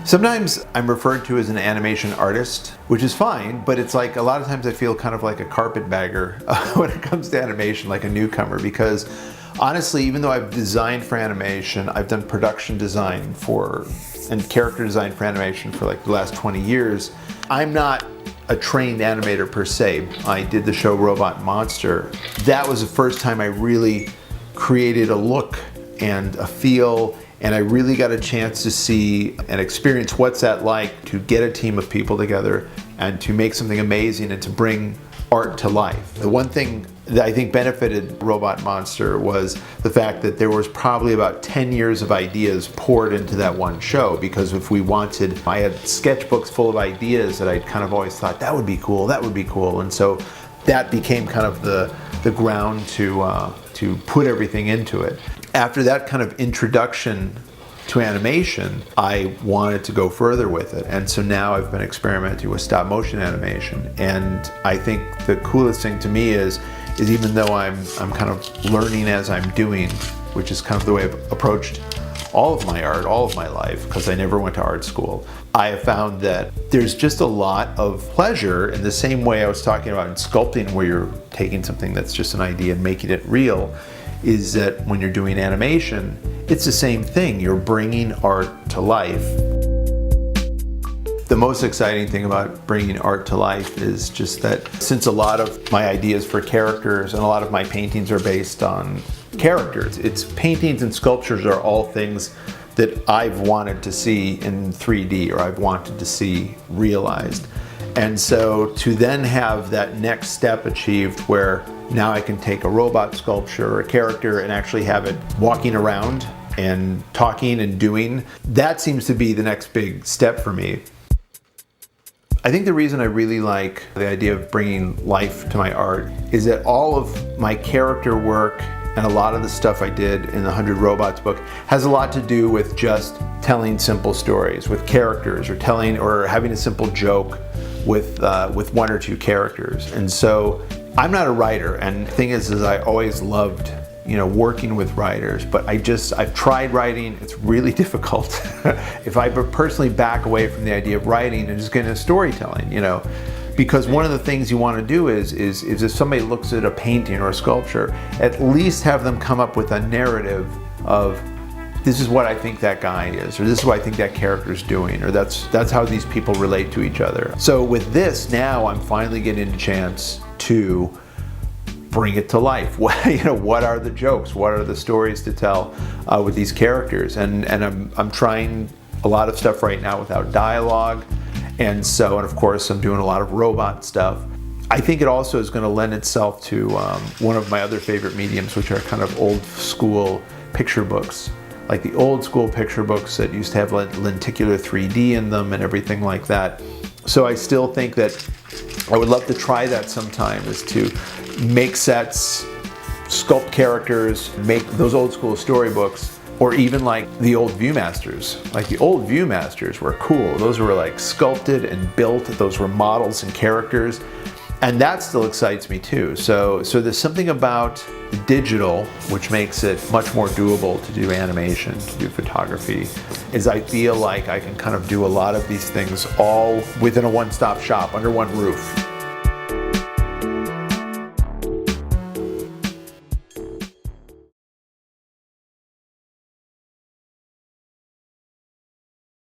Sometimes I'm referred to as an animation artist, which is fine, but it's like a lot of times I feel kind of like a carpetbagger when it comes to animation, like a newcomer, because honestly, even though I've designed for animation, I've done production design and character design for animation for like the last 20 years, I'm not a trained animator per se. I did the show Robot Monster. That was the first time I really created a look and a feel, and I really got a chance to see and experience what's that like to get a team of people together and to make something amazing and to bring art to life. The one thing that I think benefited Robot Monster was the fact that there was probably about 10 years of ideas poured into that one show, because if we wanted, I had sketchbooks full of ideas that I'd kind of always thought that would be cool, that would be cool, and so that became kind of the ground to put everything into it. After that kind of introduction to animation, I wanted to go further with it, and so now I've been experimenting with stop motion animation. And I think the coolest thing to me is even though I'm kind of learning as I'm doing, which is kind of the way I've approached all of my art, all of my life, because I never went to art school, I have found that there's just a lot of pleasure in the same way I was talking about in sculpting, where you're taking something that's just an idea and making it real, is that when you're doing animation, it's the same thing. You're bringing art to life. The most exciting thing about bringing art to life is just that since a lot of my ideas for characters and a lot of my paintings are based on characters, it's paintings and sculptures are all things that I've wanted to see in 3D or I've wanted to see realized. And so to then have that next step achieved where now I can take a robot sculpture or a character and actually have it walking around and talking and doing, that seems to be the next big step for me. I think the reason I really like the idea of bringing life to my art is that all of my character work and a lot of the stuff I did in the 100 Robots book has a lot to do with just telling simple stories with characters, or having a simple joke with one or two characters. And so I'm not a writer, and the thing is I always loved working with writers, but I've tried writing. It's really difficult. If I personally back away from the idea of writing and just get into storytelling, because one of the things you want to do is if somebody looks at a painting or a sculpture, at least have them come up with a narrative of, this is what I think that guy is, or this is what I think that character is doing, or that's how these people relate to each other. So with this, now I'm finally getting a chance to bring it to life. What are the jokes? What are the stories to tell with these characters? And I'm trying a lot of stuff right now without dialogue. And of course, I'm doing a lot of robot stuff. I think it also is going to lend itself to one of my other favorite mediums, which are kind of old school picture books. Like the old school picture books that used to have lenticular 3D in them and everything like that. So I still think that I would love to try that sometime, is to make sets, sculpt characters, make those old school storybooks, or even like the old Viewmasters. Like the old Viewmasters were cool. Those were like sculpted and built. Those were models and characters. And that still excites me too. So there's something about the digital which makes it much more doable to do animation, to do photography, is I feel like I can kind of do a lot of these things all within a one-stop shop, under one roof.